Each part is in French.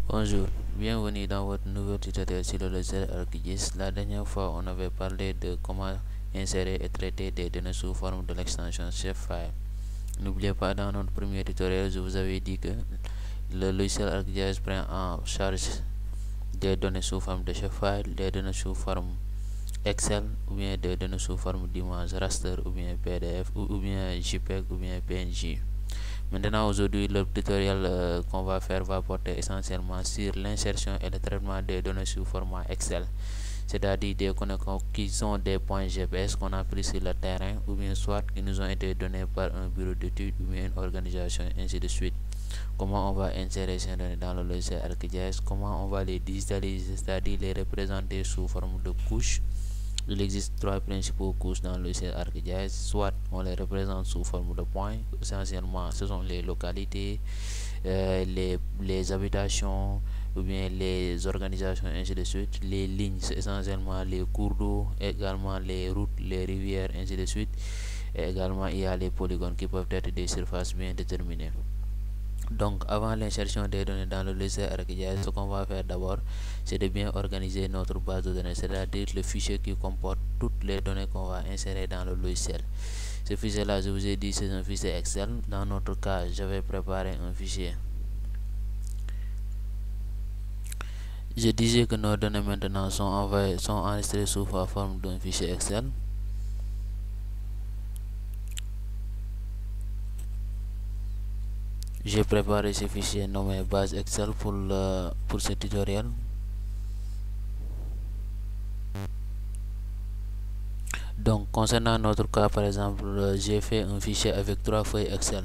Bonjour, bienvenue dans votre nouveau tutoriel sur le logiciel ArcGIS. La dernière fois, on avait parlé de comment insérer et traiter des données sous forme de l'extension Shapefile. N'oubliez pas, dans notre premier tutoriel, je vous avais dit que le logiciel ArcGIS prend en charge des données sous forme de Shapefile, des données sous forme Excel, ou bien des données sous forme d'image raster, ou bien PDF, ou bien JPEG, ou bien PNG. Maintenant, aujourd'hui, le tutoriel qu'on va faire va porter essentiellement sur l'insertion et le traitement des données sous format Excel, c'est-à-dire des données qui sont des points GPS qu'on a pris sur le terrain, ou bien soit qui nous ont été donnés par un bureau d'études ou bien une organisation, ainsi de suite. Comment on va insérer ces données dans le logiciel ArcGIS, comment on va les digitaliser, c'est-à-dire les représenter sous forme de couches. Il existe trois principaux couches dans le logiciel ArcGIS. Soit on les représente sous forme de points, essentiellement ce sont les localités, les habitations ou bien les organisations, ainsi de suite. Les lignes, c'est essentiellement les cours d'eau, également les routes, les rivières, ainsi de suite. Et également il y a les polygones qui peuvent être des surfaces bien déterminées. Donc, avant l'insertion des données dans le logiciel ArcGIS, ce qu'on va faire d'abord, c'est de bien organiser notre base de données, c'est-à-dire le fichier qui comporte toutes les données qu'on va insérer dans le logiciel. Ce fichier-là, je vous ai dit, c'est un fichier Excel. Dans notre cas, j'avais préparé un fichier. Je disais que nos données maintenant sont enregistrées sous la forme d'un fichier Excel. J'ai préparé ce fichier nommé base Excel pour ce tutoriel. Donc, concernant notre cas, par exemple, j'ai fait un fichier avec 3 feuilles Excel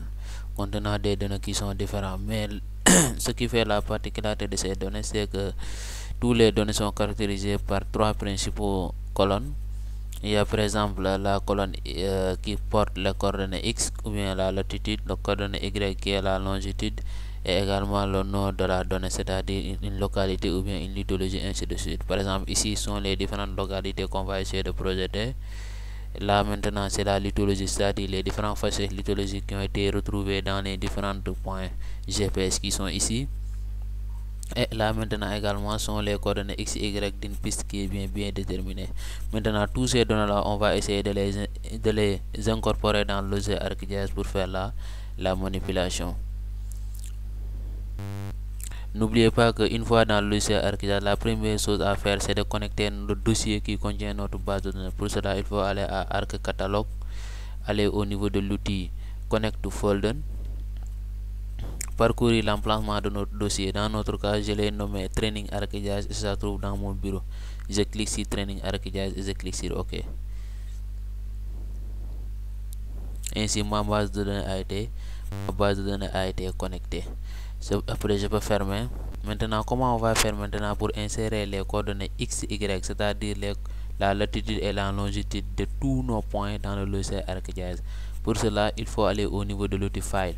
contenant des données qui sont différentes. Mais ce qui fait la particularité de ces données, c'est que toutes les données sont caractérisées par 3 principaux colonnes. Il y a par exemple la colonne qui porte les coordonnées X, ou bien la latitude, la coordonnée Y qui est la longitude, et également le nom de la donnée, c'est-à-dire une localité ou bien une lithologie, ainsi de suite. Par exemple, ici sont les différentes localités qu'on va essayer de projeter. Là maintenant, c'est la lithologie, c'est-à-dire les différentes facettes lithologiques qui ont été retrouvées dans les différents points GPS qui sont ici. Et là maintenant également sont les coordonnées X, Y d'une piste qui est bien déterminée. Maintenant, tous ces données là, on va essayer de les incorporer dans le logiciel ArcGIS pour faire la manipulation. N'oubliez pas qu'une fois dans le logiciel ArcGIS, la première chose à faire, c'est de connecter le dossier qui contient notre base de données. Pour cela, il faut aller à Arc Catalogue, aller au niveau de l'outil Connect to Folder, parcourir l'emplacement de notre dossier. Dans notre cas, je l'ai nommé Training ArcGIS et ça se trouve dans mon bureau. Je clique sur Training ArcGIS et je clique sur OK. Ainsi, ma base de données a été connectée. Après, je peux fermer. Maintenant, comment on va faire maintenant pour insérer les coordonnées X, Y, c'est-à-dire la latitude et la longitude de tous nos points dans le logiciel ArcGIS? Pour cela, il faut aller au niveau de l'outil File.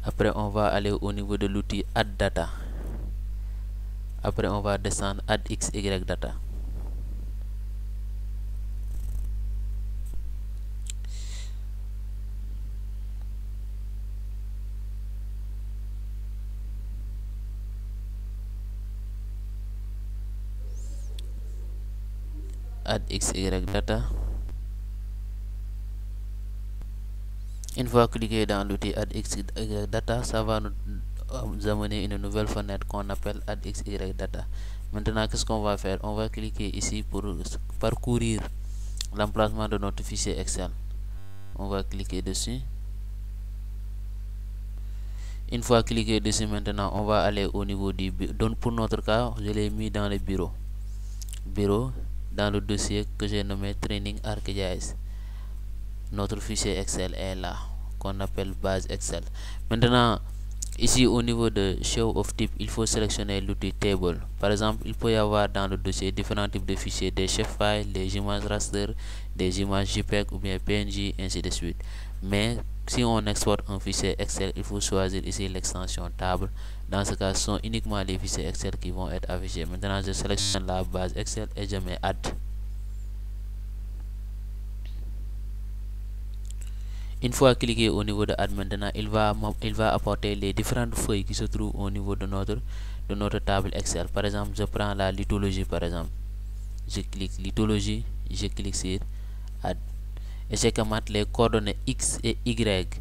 Après, on va aller au niveau de l'outil Add Data. Après, on va descendre Add XY Data. Add XY Data. Une fois cliqué dans l'outil Add XY Data, ça va nous amener une nouvelle fenêtre qu'on appelle Add XY Data. Maintenant, qu'est-ce qu'on va faire? On va cliquer ici pour parcourir l'emplacement de notre fichier Excel. On va cliquer dessus. Une fois cliqué dessus, maintenant, on va aller au niveau du bureau. Donc, pour notre cas, je l'ai mis dans le bureau. Dans le dossier que j'ai nommé Training ArcGIS. Notre fichier Excel est là, qu'on appelle base Excel. Maintenant, ici au niveau de Show of Type, il faut sélectionner l'outil Table. Par exemple, il peut y avoir dans le dossier différents types de fichiers, des shapefiles, des images raster, des images JPEG ou bien PNG, ainsi de suite. Mais si on exporte un fichier Excel, il faut choisir ici l'extension Table. Dans ce cas, ce sont uniquement les fichiers Excel qui vont être affichés. Maintenant, je sélectionne la base Excel et je mets Add. Une fois cliqué au niveau de Add, maintenant il va apporter les différentes feuilles qui se trouvent au niveau de notre table Excel. Par exemple, je prends la lithologie par exemple. Je clique lithologie, je clique sur Add. Et c'est que les coordonnées X et Y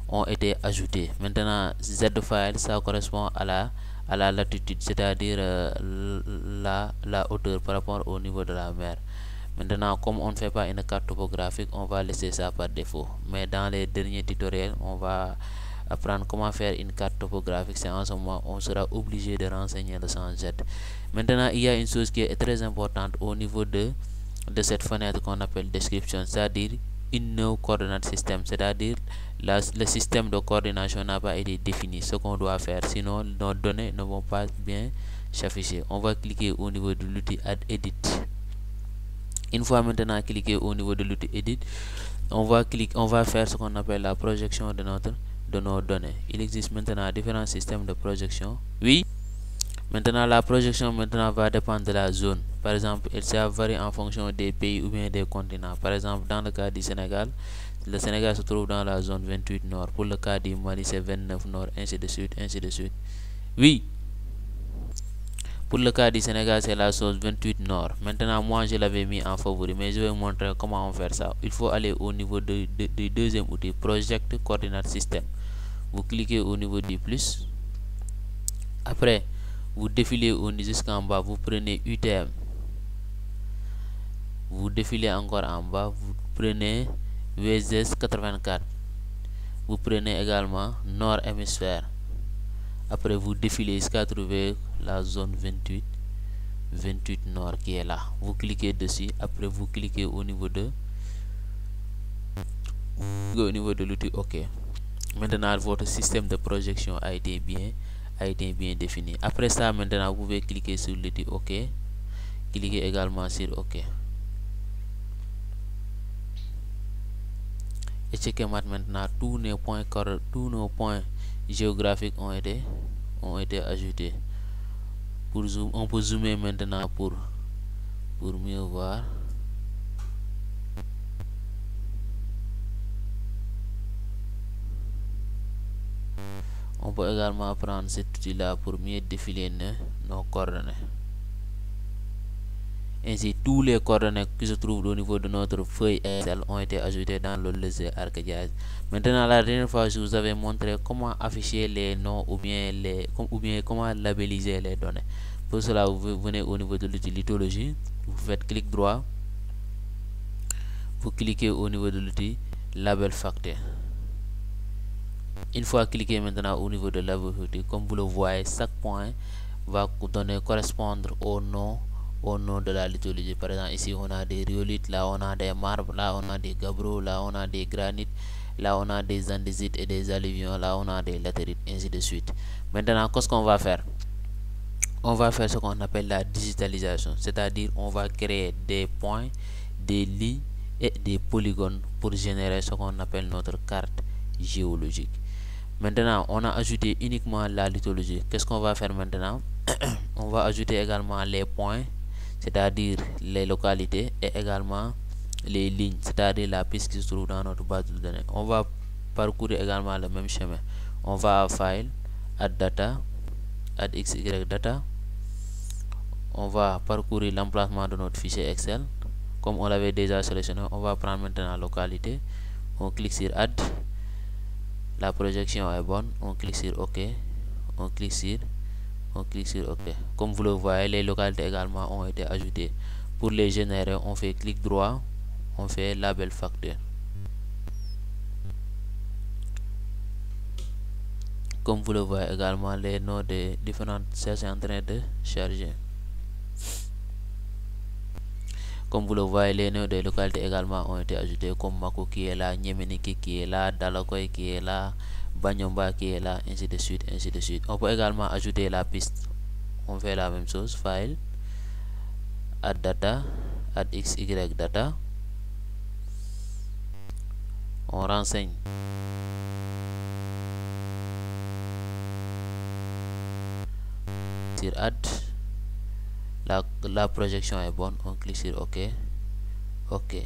ont été ajoutées. Maintenant, Z file, ça correspond à la latitude, c'est-à-dire la hauteur par rapport au niveau de la mer. Maintenant, comme on ne fait pas une carte topographique, on va laisser ça par défaut. Mais dans les derniers tutoriels, on va apprendre comment faire une carte topographique. C'est en ce moment on sera obligé de renseigner le sens Z. Maintenant, il y a une chose qui est très importante au niveau de cette fenêtre qu'on appelle description, c'est-à-dire une no coordinate system, c'est-à-dire le système de coordination n'a pas été défini, ce qu'on doit faire, sinon nos données ne vont pas bien s'afficher. On va cliquer au niveau de l'outil Add Edit. Une fois maintenant cliqué au niveau de l'outil Edit, on va faire ce qu'on appelle la projection de nos données. Il existe maintenant différents systèmes de projection. Oui. Maintenant, la projection va dépendre de la zone. Par exemple, ça varie en fonction des pays ou bien des continents. Par exemple, dans le cas du Sénégal, le Sénégal se trouve dans la zone 28 nord. Pour le cas du Mali, c'est 29 nord, ainsi de suite, ainsi de suite. Oui. Pour le cas du Sénégal, c'est la zone 28 nord. Maintenant, moi, je l'avais mis en favori, mais je vais vous montrer comment on fait ça. Il faut aller au niveau du deuxième outil, Project Coordinate System. Vous cliquez au niveau du plus. Après, vous défilez jusqu'en bas, vous prenez UTM. Vous défilez encore en bas, vous prenez WZS 84. Vous prenez également Nord Hémisphère. Après, vous défilez jusqu'à trouver la zone 28 nord qui est là. Vous cliquez dessus. Après, vous cliquez au niveau de l'outil OK. Maintenant, votre système de projection a été bien défini. Après ça, maintenant, vous pouvez cliquer sur l'outil OK. Cliquez également sur OK. Et checkez maintenant, tous nos points géographiques ont été ajoutés. Pour zoom, on peut zoomer maintenant pour mieux voir. On peut également prendre cet outil là pour mieux défiler nos coordonnées. Ainsi, tous les coordonnées qui se trouvent au niveau de notre feuille Excel ont été ajoutées dans le levier ArcGIS. Maintenant, la dernière fois, je vous avais montré comment afficher les noms ou bien comment labelliser les données. Pour cela, vous venez au niveau de l'outil lithologie, vous faites clic droit, vous cliquez au niveau de l'outil label factor. Une fois cliqué maintenant au niveau de label factor, comme vous le voyez, chaque point va correspondre au nom de la lithologie. Par exemple, ici on a des rhyolites, là on a des marbres, là on a des gabbros, là on a des granites, là on a des andésites et des alluvions, là on a des latérites, ainsi de suite. Maintenant, qu'est-ce qu'on va faire? On va faire ce qu'on appelle la digitalisation, c'est-à-dire on va créer des points, des lignes et des polygones pour générer ce qu'on appelle notre carte géologique. Maintenant, on a ajouté uniquement la lithologie. Qu'est-ce qu'on va faire maintenant? On va ajouter également les points, c'est-à-dire les localités, et également les lignes, c'est-à-dire la piste qui se trouve dans notre base de données. On va parcourir également le même chemin. On va à File, Add Data, Add XY Data. On va parcourir l'emplacement de notre fichier Excel. Comme on l'avait déjà sélectionné, on va prendre maintenant localité. On clique sur Add. La projection est bonne. On clique sur OK. On clique sur OK. Comme vous le voyez, les localités également ont été ajoutées. Pour les générer, on fait clic droit, on fait label factor. Comme vous le voyez également, les noms des différentes cellules sont en train de charger. Comme vous le voyez, les noms des localités également ont été ajoutés, comme Mako qui est là, Nyemeniki qui est là, Dalakoy qui est là, Banyomba qui est là, ainsi de suite, ainsi de suite. On peut également ajouter la piste. On fait la même chose, File, Add Data, Add XY Data. On renseigne. Sur Add. La projection est bonne, on clique sur OK. OK.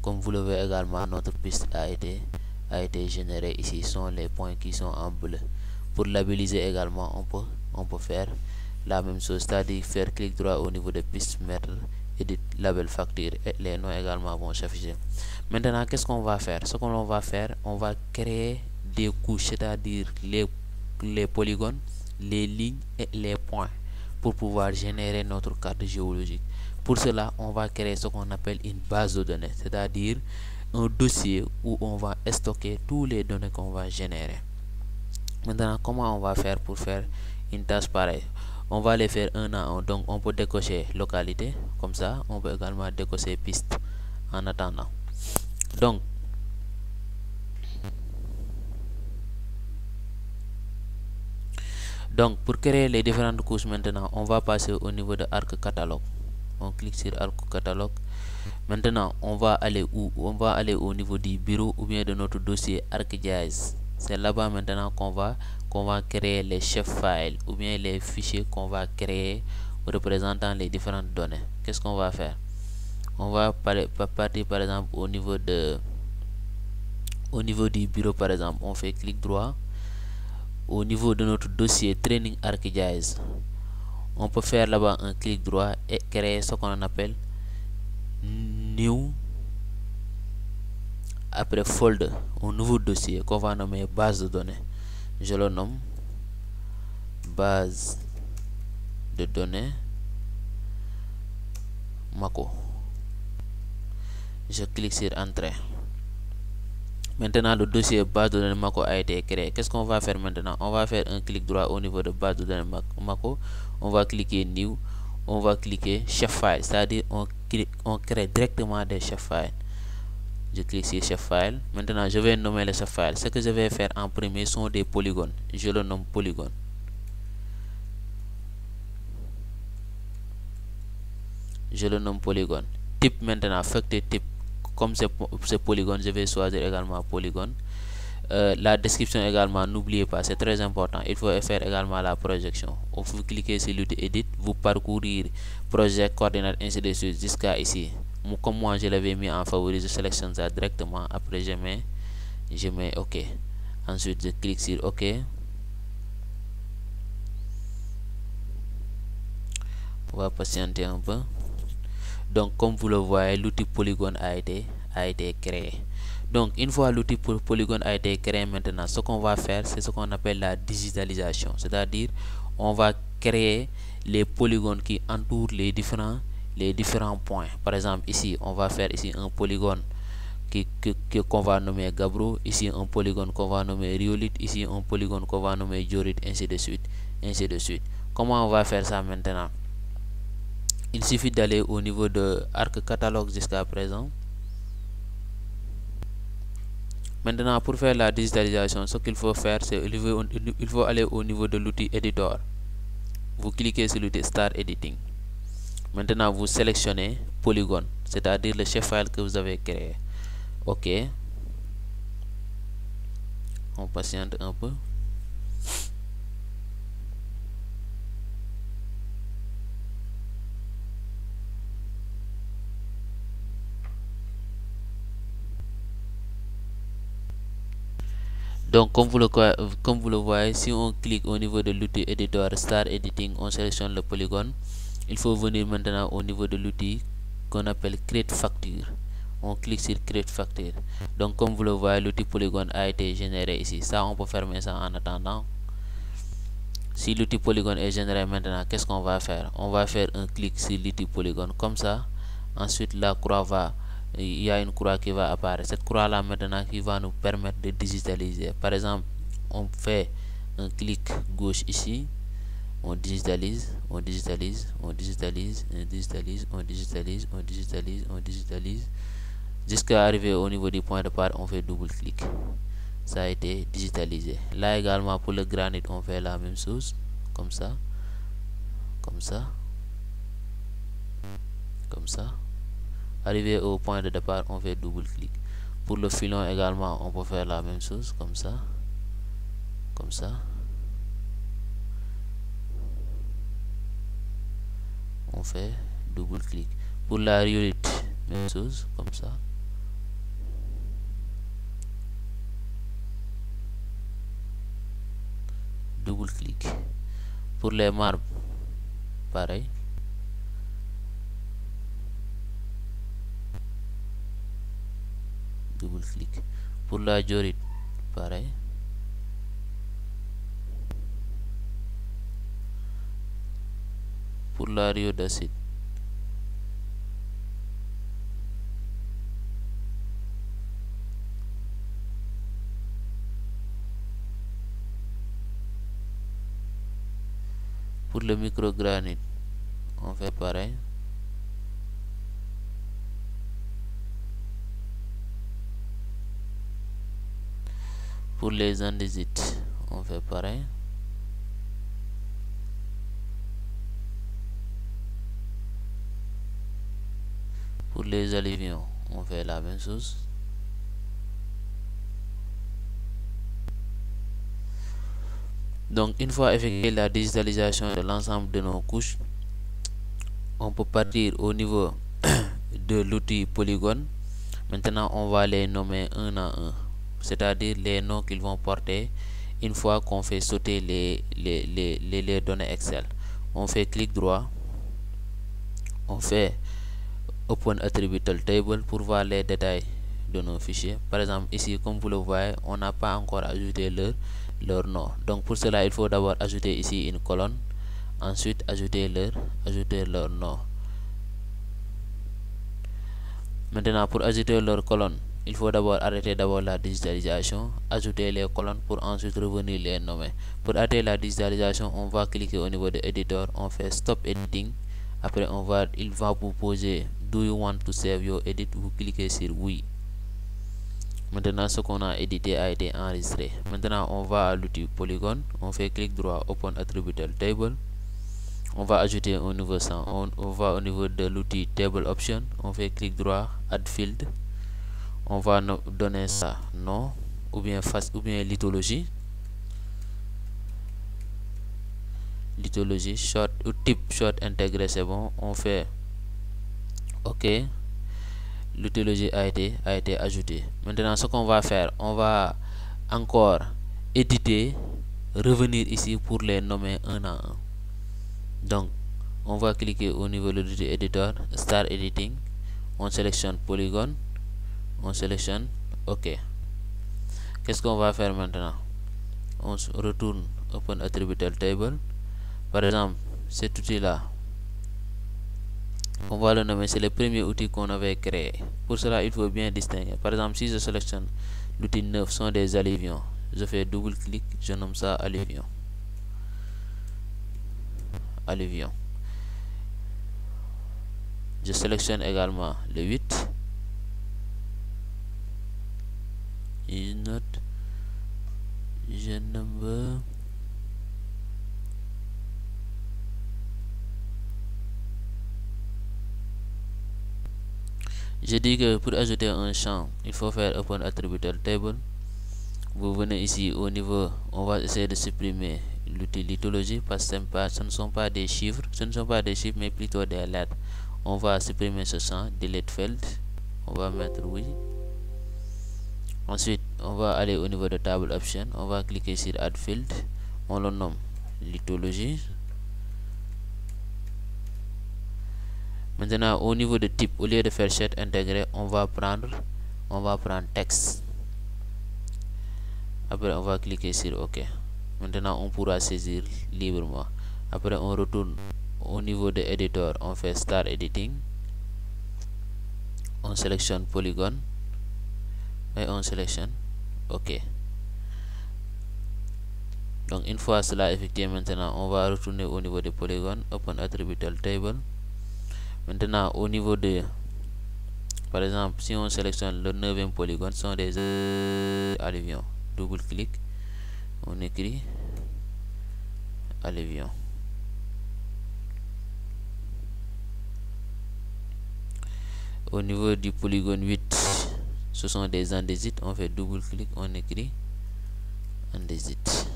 Comme vous le voyez également, notre piste a été générée. Ici sont les points qui sont en bleu. Pour labelliser également, on peut faire la même chose, c'est-à-dire faire clic droit au niveau de piste, mettre edit label facture et les noms également vont s'afficher. Maintenant, qu'est-ce qu'on va faire? Ce qu'on va faire, on va créer des couches, c'est-à-dire les polygones, les lignes et les points pour pouvoir générer notre carte géologique. Pour cela, on va créer ce qu'on appelle une base de données, c'est-à-dire un dossier où on va stocker tous les données qu'on va générer. Maintenant, comment on va faire pour faire une tâche pareille? On va les faire un à un. Donc, on peut décocher localité, comme ça. On peut également décocher piste en attendant. Donc, pour créer les différentes couches maintenant, on va passer au niveau de arc catalogue. On clique sur arc catalogue. Maintenant, on va aller où? On va aller au niveau du bureau ou bien de notre dossier ArcGIS. C'est là-bas maintenant qu'on va créer les chefs files ou bien les fichiers qu'on va créer représentant les différentes données. Qu'est-ce qu'on va faire? On va partir par exemple au niveau du bureau par exemple. On fait clic droit. Au niveau de notre dossier Training ArcGIS, on peut faire là-bas un clic droit et créer ce qu'on appelle New, après folder, un nouveau dossier qu'on va nommer base de données. Je le nomme base de données Mako. Je clique sur Entrée. Maintenant, le dossier base de données Mako a été créé. Qu'est-ce qu'on va faire maintenant? On va faire un clic droit au niveau de base de données Mako. On va cliquer New. On va cliquer Chef File, c'est-à-dire on crée directement des chef files. Je clique sur Chef File. Maintenant, je vais nommer les chef files. Ce que je vais faire en premier sont des polygones. Je le nomme polygone. Je le nomme polygone. Type maintenant, facteur type. Comme c'est polygone, je vais choisir également polygone. La description également, n'oubliez pas, c'est très important. Il faut faire également la projection. Vous cliquez sur l'outil Edit, vous parcourir projet, coordinate, ainsi de suite jusqu'à ici. Comme moi je l'avais mis en favori, je sélectionne ça directement. Après je mets OK. Ensuite je clique sur OK. On va patienter un peu. Donc comme vous le voyez, l'outil polygone a été créé. Donc une fois l'outil polygone a été créé, maintenant ce qu'on va faire, c'est ce qu'on appelle la digitalisation, c'est-à-dire on va créer les polygones qui entourent les différents points. Par exemple ici on va faire ici un polygone qu'on va nommer Gabro, ici un polygone qu'on va nommer Rhyolite, ici un polygone qu'on va nommer Diorit, ainsi de suite. Comment on va faire ça maintenant? Il suffit d'aller au niveau de arc catalogue jusqu'à présent. Maintenant, pour faire la digitalisation, ce qu'il faut faire, c'est il faut aller au niveau de l'outil Editor. Vous cliquez sur l'outil Start Editing. Maintenant, vous sélectionnez Polygone, c'est-à-dire le chef file que vous avez créé. OK. On patiente un peu. Donc comme vous le voyez, si on clique au niveau de l'outil Editor Start Editing, on sélectionne le polygone. Il faut venir maintenant au niveau de l'outil qu'on appelle Create Facture. On clique sur Create Facture. Donc comme vous le voyez, l'outil polygone a été généré ici. Ça, on peut fermer ça en attendant. Si l'outil polygone est généré maintenant, qu'est-ce qu'on va faire? On va faire un clic sur l'outil polygone comme ça. Ensuite, la croix il y a une croix qui va apparaître. Cette croix là maintenant qui va nous permettre de digitaliser. Par exemple, on fait un clic gauche ici, on digitalise, jusqu'à arriver au niveau du point de départ. On fait double clic, ça a été digitalisé. Là également pour le granit, on fait la même chose, comme ça. Arrivé au point de départ, on fait double clic. Pour le filon également, on peut faire la même chose, comme ça. On fait double clic. Pour la rhyolite, même chose, comme ça. double clic. Pour les marbres, pareil. Double clic. Pour la diorite, pareil. Pour la rhyodacite, pour le microgranite, on fait pareil. Pour les andésites, on fait pareil. Pour les alluvions, on fait la même chose. Donc, une fois effectué la digitalisation de l'ensemble de nos couches, on peut partir au niveau de l'outil polygone. Maintenant, on va les nommer un à un, c'est-à-dire les noms qu'ils vont porter une fois qu'on fait sauter les données Excel. On fait clic droit, on fait Open Attributable Table pour voir les détails de nos fichiers. Par exemple, ici, comme vous le voyez, on n'a pas encore ajouté leur nom. Donc, pour cela, il faut d'abord ajouter ici une colonne, ensuite ajouter leur nom. Maintenant, pour ajouter leur colonne, il faut d'abord arrêter la digitalisation, ajouter les colonnes pour ensuite revenir les nommer. Pour arrêter la digitalisation, on va cliquer au niveau de Editor, on fait Stop Editing. Après, il va vous poser Do you want to save your edit? Vous cliquez sur Oui. Maintenant, ce qu'on a édité a été enregistré. Maintenant, on va à l'outil Polygone, on fait clic droit, Open Attributable Table. On va ajouter un nouveau champ. On va au niveau de l'outil Table Option, on fait clic droit, Add Field. On va donner ça nom ou bien face ou bien lithologie. Lithologie short ou type short intégré, c'est bon. On fait OK. Lithologie a été ajoutée. Maintenant, ce qu'on va faire, on va encore éditer, revenir ici pour les nommer un à un. Donc, on va cliquer au niveau de l'outil Editor, Start Editing. On sélectionne Polygone. On sélectionne OK. Qu'est-ce qu'on va faire maintenant? On retourne Open Attributable Table. Par exemple, cet outil-là, on va le nommer, c'est le premier outil qu'on avait créé. Pour cela, il faut bien distinguer. Par exemple, si je sélectionne l'outil 9, sont des alluvions. Je fais double clic, je nomme ça alluvion. Alluvion. Je sélectionne également le 8. Is not number. Je dis que pour ajouter un champ, il faut faire Open Attributable Table. Vous venez ici au niveau, on va essayer de supprimer l'outil lithologie parce que ce ne sont pas des chiffres, mais plutôt des lettres. On va supprimer ce champ, Delete Field. On va mettre oui. Ensuite, on va aller au niveau de Table Option. On va cliquer sur Add Field. On le nomme lithologie. Maintenant, au niveau de type, au lieu de faire short intégré, on va prendre texte. Après, on va cliquer sur OK. Maintenant, on pourra saisir librement. Après, on retourne au niveau de Editor, on fait Start Editing. On sélectionne Polygone et on sélectionne OK. Donc, une fois cela effectué, maintenant, on va retourner au niveau de Polygone, Open Attributable Table. Maintenant, au niveau de, par exemple, si on sélectionne le 9e polygone, sont des alluvions. Double clic, on écrit alluvion. Au niveau du polygone 8, ce sont des andésites. On fait double clic, on écrit andésite.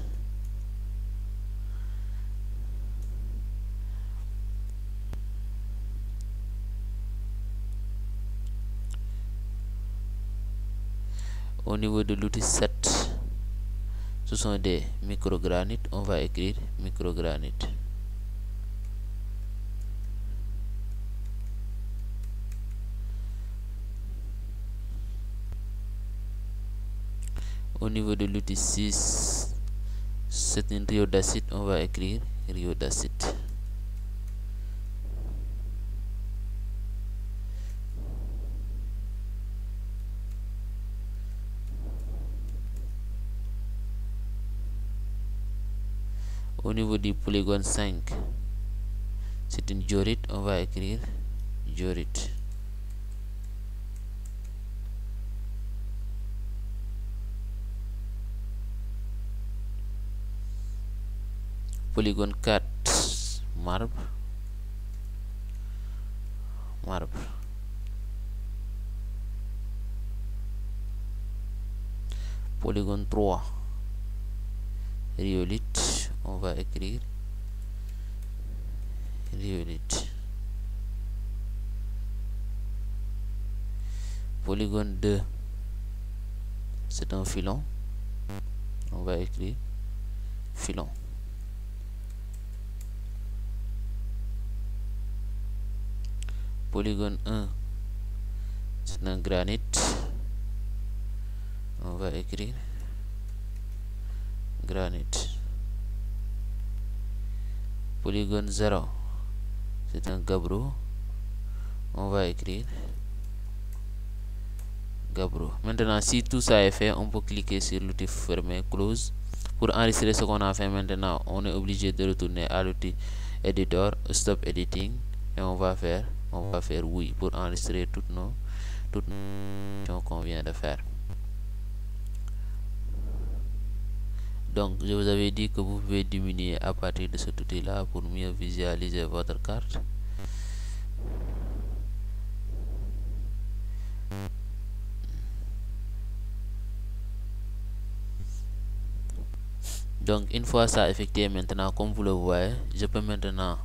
Au niveau de l'outil 7, ce sont des microgranites, on va écrire microgranite. Au niveau de l'outil 6, c'est une rhyodacite, on va écrire rhyodacite. Au niveau du polygone 5, c'est une diorite, on va écrire diorite. Polygone 4, marbre. Polygone 3, rhyolite, on va écrire rhyolite. Polygone 2, c'est un filon, on va écrire filon. Polygone 1, c'est un granite, on va écrire granite. Polygone 0, c'est un gabbro, on va écrire gabbro. Maintenant, si tout ça est fait, on peut cliquer sur l'outil fermé, close. Pour enregistrer ce qu'on a fait maintenant, on est obligé de retourner à l'outil editor, stop editing, et on va faire oui pour enregistrer toutes nos qu'on vient de faire. Donc je vous avais dit que vous pouvez diminuer à partir de cet outil là pour mieux visualiser votre carte. Donc une fois ça effectué, maintenant comme vous le voyez, je peux maintenant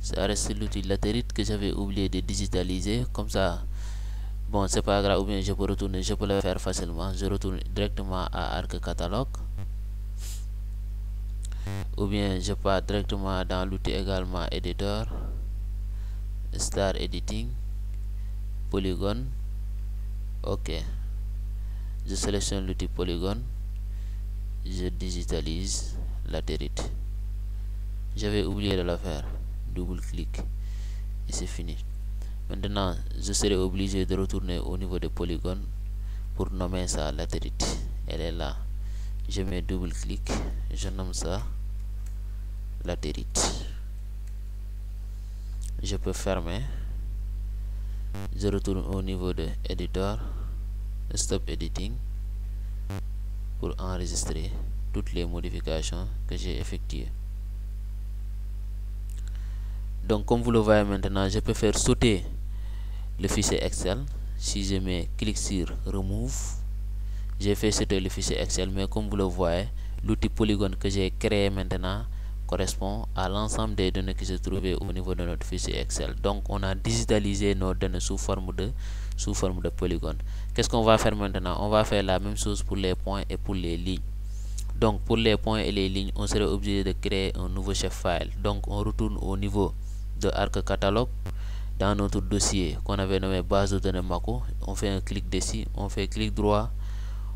ça reste l'outil latérite que j'avais oublié de digitaliser. Comme ça, bon, c'est pas grave, ou bien je peux retourner, je peux le faire facilement. Je retourne directement à Arc Catalogue, ou bien je pars directement dans l'outil également éditeur, Star Editing, Polygone. Ok, je sélectionne l'outil Polygone, je digitalise latérite. J'avais oublié de le faire. Double clic et c'est fini. Maintenant je serai obligé de retourner au niveau de polygone pour nommer ça latérite. Elle est là, je mets double clic, je nomme ça latérite. Je peux fermer, je retourne au niveau de éditeur, stop editing, pour enregistrer toutes les modifications que j'ai effectuées. Donc comme vous le voyez maintenant, je peux faire sauter le fichier Excel. Si je mets clic sur remove, j'ai fait sauter le fichier Excel, mais comme vous le voyez, l'outil polygone que j'ai créé maintenant correspond à l'ensemble des données qui se trouvaient au niveau de notre fichier Excel. Donc on a digitalisé nos données sous forme de polygone. Qu'est-ce qu'on va faire maintenant? On va faire la même chose pour les points et pour les lignes. Donc pour les points et les lignes, on serait obligé de créer un nouveau chef file. Donc on retourne au niveau de Arc Catalogue, dans notre dossier qu'on avait nommé base de données Mako. On fait un clic dessus, on fait clic droit,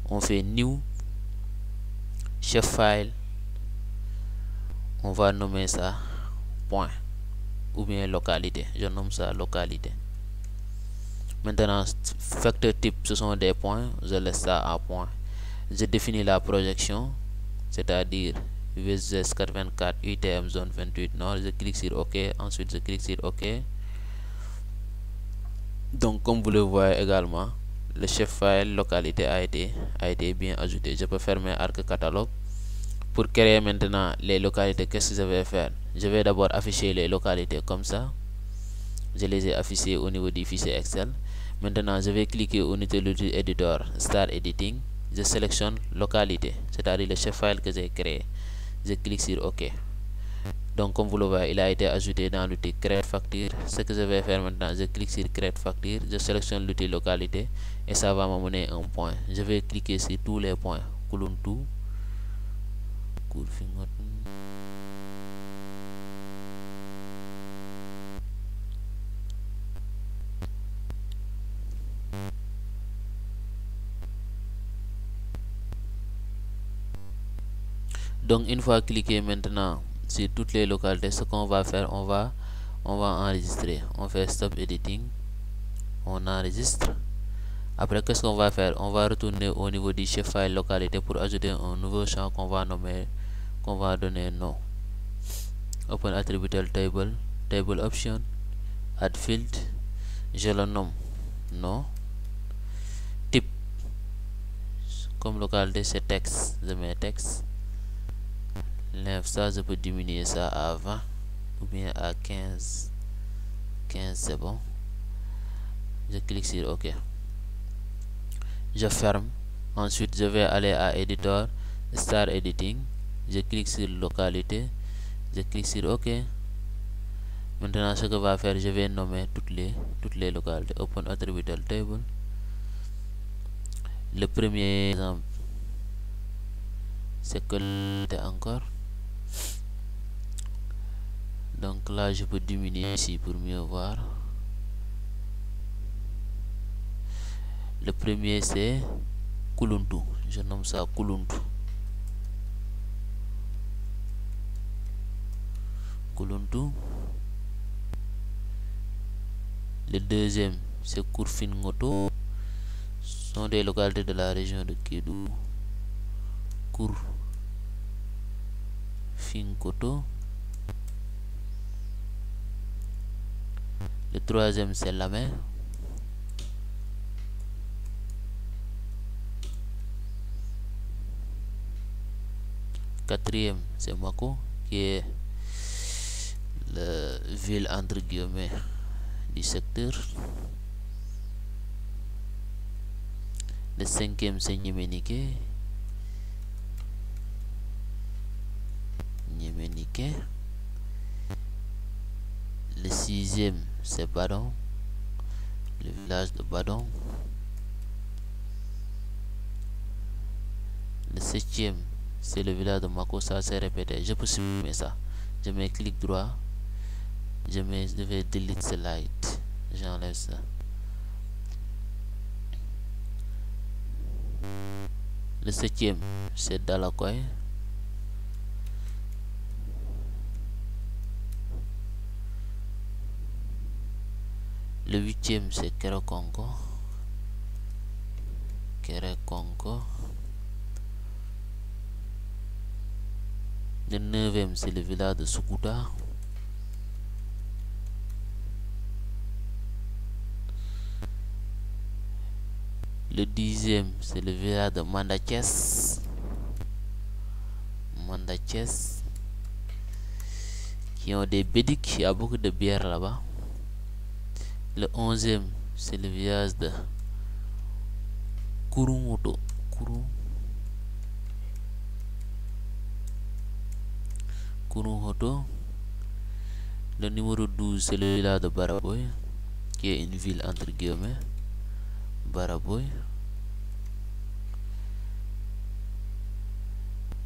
on fait new chef file, on va nommer ça point ou bien localité. Je nomme ça localité. Maintenant facteur type, ce sont des points, je laisse ça à point. Je définis la projection, c'est-à-dire VSS 84 UTM zone 28 nord. Je clique sur OK, ensuite je clique sur OK. Donc comme vous le voyez également, le chef file localité a été bien ajouté. Je peux fermer Arc Catalogue. Pour créer maintenant les localités, qu'est-ce que je vais faire? Je vais d'abord afficher les localités comme ça. Je les ai affichées au niveau du fichier Excel. Maintenant je vais cliquer au niveau de l'outil éditeur Star Editing. Je sélectionne localité, c'est-à-dire le chef file que j'ai créé. Je clique sur OK. Donc comme vous le voyez, il a été ajouté dans l'outil Create Facture. Ce que je vais faire maintenant, je clique sur Create Facture, je sélectionne l'outil Localité et ça va m'amener un point. Je vais cliquer sur tous les points. Kuluntu, Kurfingot. Donc une fois cliqué maintenant sur toutes les localités, ce qu'on va faire, on va enregistrer. On fait Stop Editing, on enregistre. Après, qu'est-ce qu'on va faire? On va retourner au niveau du chef file localité pour ajouter un nouveau champ qu'on va nommer, qu'on va donner nom. Open Attributable Table, Table Option, Add Field, je le nomme nom. Type, comme localité c'est texte, je mets texte. Lève ça, je peux diminuer ça à 20 ou bien à 15. 15 c'est bon. Je clique sur OK. Je ferme. Ensuite, je vais aller à Editor, Start Editing. Je clique sur Localité. Je clique sur OK. Maintenant, ce que va faire, je vais nommer toutes les localités. Open Attributable Table. Le premier exemple, c'est que encore. Donc là, je peux diminuer ici pour mieux voir. Le premier, c'est Kuluntu. Je nomme ça Kuluntu. Kuluntu. Le deuxième, c'est Kurfingoto. Ce sont des localités de la région de Kédougou. Kurfingoto. Le troisième, c'est Lamé. Quatrième, c'est Mako, qui est la ville entre guillemets du secteur. Le cinquième, c'est Nyemenike. Le sixième, c'est Badon, le village de Badon. Le septième, c'est le village de Mako. Ça s'est répété. Je peux supprimer ça. Je mets clic droit. Je vais delete slide. J'enlève ça. Le septième, c'est Dalakoy. Le huitième, c'est Kerekongo. Le neuvième, c'est le village de Sukuta. Le dixième, c'est le village de Mandakes. Qui ont des bédiques. Il y a beaucoup de bières là-bas. Le onzième, c'est le village de Kurungoto. Le numéro 12, c'est le village de Baraboy, qui est une ville entre guillemets. Baraboy.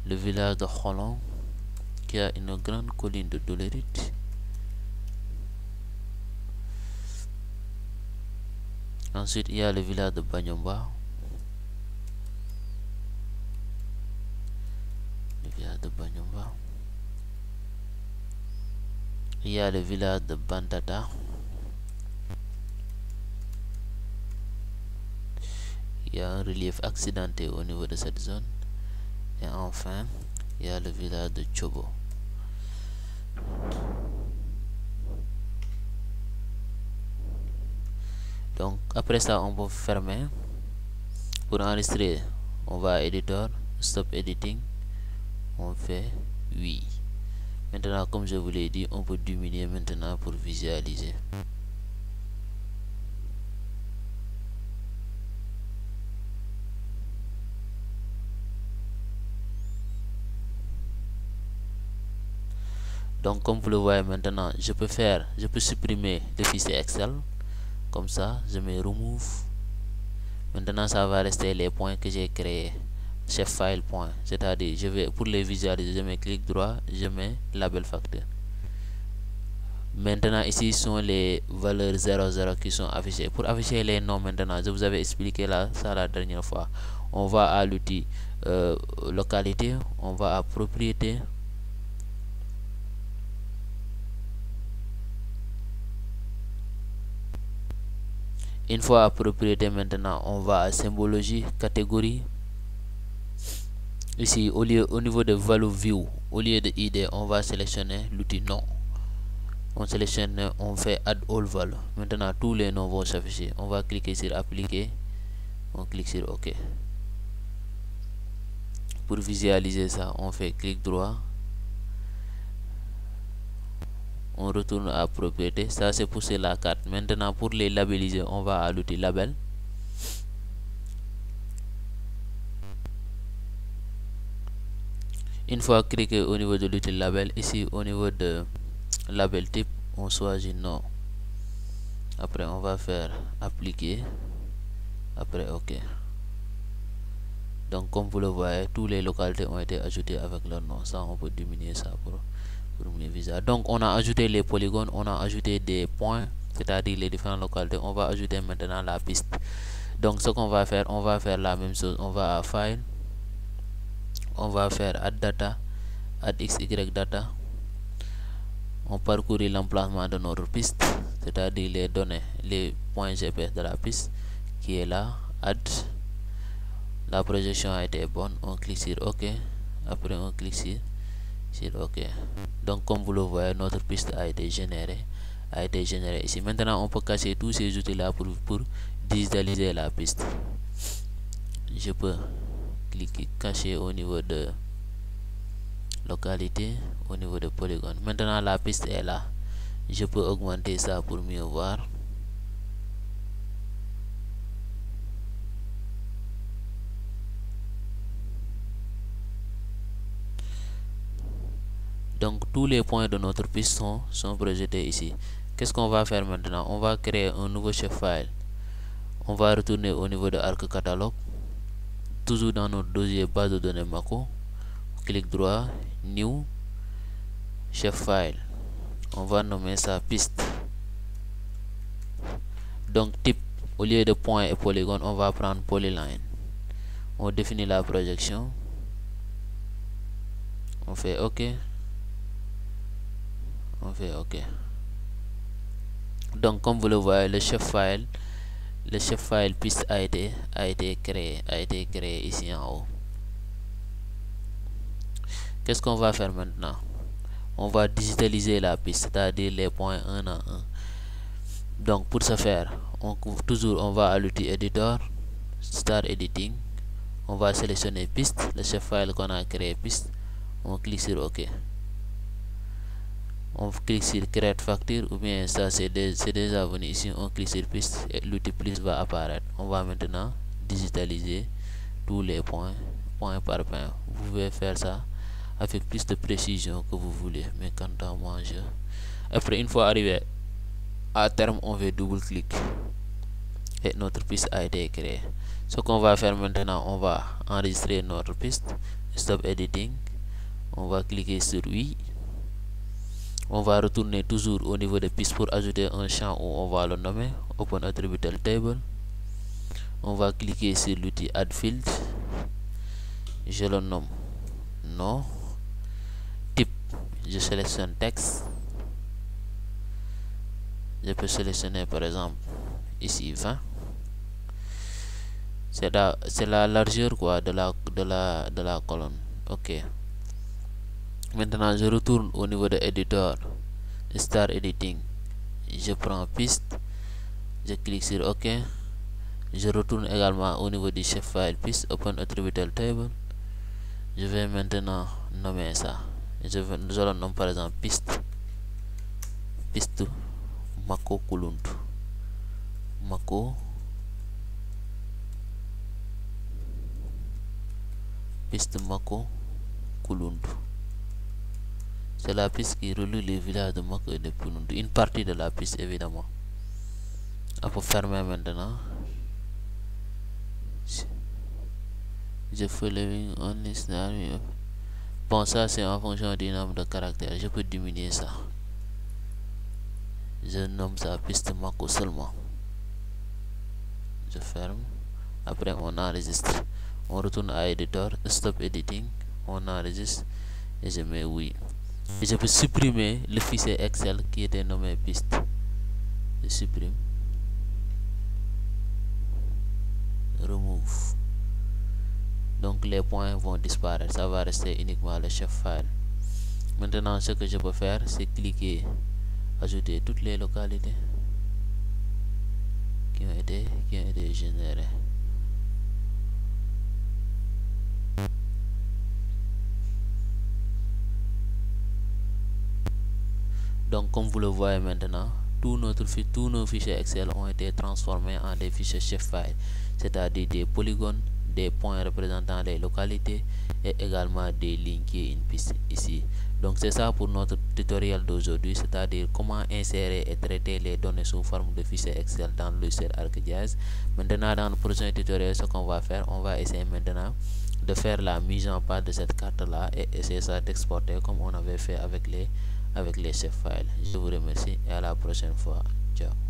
Le village de Holon, qui a une grande colline de dolérite. Ensuite, il y a le village de Banyomba. Il y a le village de Bantata. Il y a un relief accidenté au niveau de cette zone. Et enfin, il y a le village de Chobo. Donc après ça, on peut fermer. Pour enregistrer, on va à Editor, Stop Editing, on fait oui. Maintenant, comme je vous l'ai dit, on peut diminuer maintenant pour visualiser. Donc comme vous le voyez maintenant, je peux supprimer le fichier Excel. Comme ça, je mets remove. Maintenant, ça va rester les points que j'ai créés. Chef file point. C'est-à-dire, pour les visualiser, je mets clic droit, je mets label facteur. Maintenant, ici sont les valeurs 00 qui sont affichées. Pour afficher les noms maintenant, je vous avais expliqué ça la dernière fois. On va à l'outil localité, on va à propriété. Une fois à propriété, maintenant, on va à symbologie, catégorie. Ici, au niveau de value view, au lieu de ID, on va sélectionner l'outil nom. On sélectionne, on fait add all value. Maintenant, tous les noms vont s'afficher. On va cliquer sur appliquer. On clique sur OK. Pour visualiser ça, on fait clic droit. On retourne à propriété. Ça, c'est pour la carte. Maintenant, pour les labelliser, on va à l'outil label. Une fois cliqué au niveau de l'outil label, ici au niveau de label type, on choisit non. Après, on va faire appliquer. Après, OK. Donc, comme vous le voyez, toutes les localités ont été ajoutées avec leur nom. Ça, on peut diminuer ça pour mieux viser. Donc, on a ajouté les polygones, on a ajouté des points, c'est-à-dire les différentes localités. On va ajouter maintenant la piste. Donc, ce qu'on va faire, on va faire la même chose. On va à File, on va faire Add Data, Add XY Data. On parcourt l'emplacement de notre piste, c'est-à-dire les données, les points GPS de la piste qui est là. Add. La projection a été bonne. On clique sur OK. Après, on clique sur OK. Donc, comme vous le voyez, notre piste a été générée ici. Maintenant, on peut cacher tous ces outils-là pour digitaliser la piste. Je peux cliquer cacher au niveau de localité, au niveau de polygone. Maintenant, la piste est là. Je peux augmenter ça pour mieux voir. Donc, tous les points de notre piste sont projetés ici. Qu'est-ce qu'on va faire maintenant? On va créer un nouveau chef file. On va retourner au niveau de arc catalogue. Toujours dans notre dossier base de données Mako. Clic droit, new, chef file. On va nommer ça piste. Donc, type, au lieu de point et polygone, on va prendre polyline. On définit la projection. On fait OK. On fait OK. Donc, comme vous le voyez, le chef file piste a été créé ici en haut. Qu'est-ce qu'on va faire maintenant? On va digitaliser la piste, c'est-à-dire les points un à un. Donc, pour ce faire, on va à l'outil éditeur, Start Editing. On va sélectionner piste, le chef file qu'on a créé piste. On clique sur OK. On clique sur Create Facture, ou bien ça c'est déjà venu ici. On clique sur piste et l'outil plus va apparaître. On va maintenant digitaliser tous les points par point. Vous pouvez faire ça avec plus de précision que vous voulez, mais quant à moi, après, une fois arrivé à terme, on fait double-clic et notre piste a été créée. Ce qu'on va faire maintenant, on va enregistrer notre piste. Stop Editing. On va cliquer sur oui. On va retourner toujours au niveau de piste pour ajouter un champ où on va le nommer. Open Attributable Table. On va cliquer sur l'outil Add Field. Je le nomme non. Type, je sélectionne texte. Je peux sélectionner par exemple ici 20. C'est la largeur quoi de la colonne. OK. Maintenant, je retourne au niveau de éditeur, Start Editing. Je prends piste, je clique sur OK. Je retourne également au niveau du chef file piste, Open Attributable Table. Je vais maintenant nommer ça. Je le nomme par exemple piste Mako Kuluntu. Mako piste Mako Kuluntu. C'est la piste qui relie les villages de Moko et de Pounoun. Une partie de la piste, évidemment. On peut fermer maintenant. Je fais le only scenario. Bon, ça c'est en fonction du nombre de caractères. Je peux diminuer ça. Je nomme ça piste Moko seulement. Je ferme. Après, on enregistre. On retourne à Editor, Stop Editing. On enregistre et je mets oui. Et je peux supprimer le fichier Excel qui était nommé piste. Je supprime. Remove. Donc les points vont disparaître. Ça va rester uniquement le chef file. Maintenant, ce que je peux faire, c'est cliquer, ajouter toutes les localités qui ont été générées. Donc comme vous le voyez maintenant, tous nos fichiers Excel ont été transformés en des fichiers chef file, c'est-à-dire des polygones, des points représentant les localités et également des lignes qui est une piste ici. Donc c'est ça pour notre tutoriel d'aujourd'hui, c'est-à-dire comment insérer et traiter les données sous forme de fichiers Excel dans le logiciel ArcGIS. Maintenant, dans le prochain tutoriel, ce qu'on va faire, on va essayer maintenant de faire la mise en page de cette carte là et essayer ça d'exporter comme on avait fait avec les chefs files. Je vous remercie et à la prochaine fois. Ciao.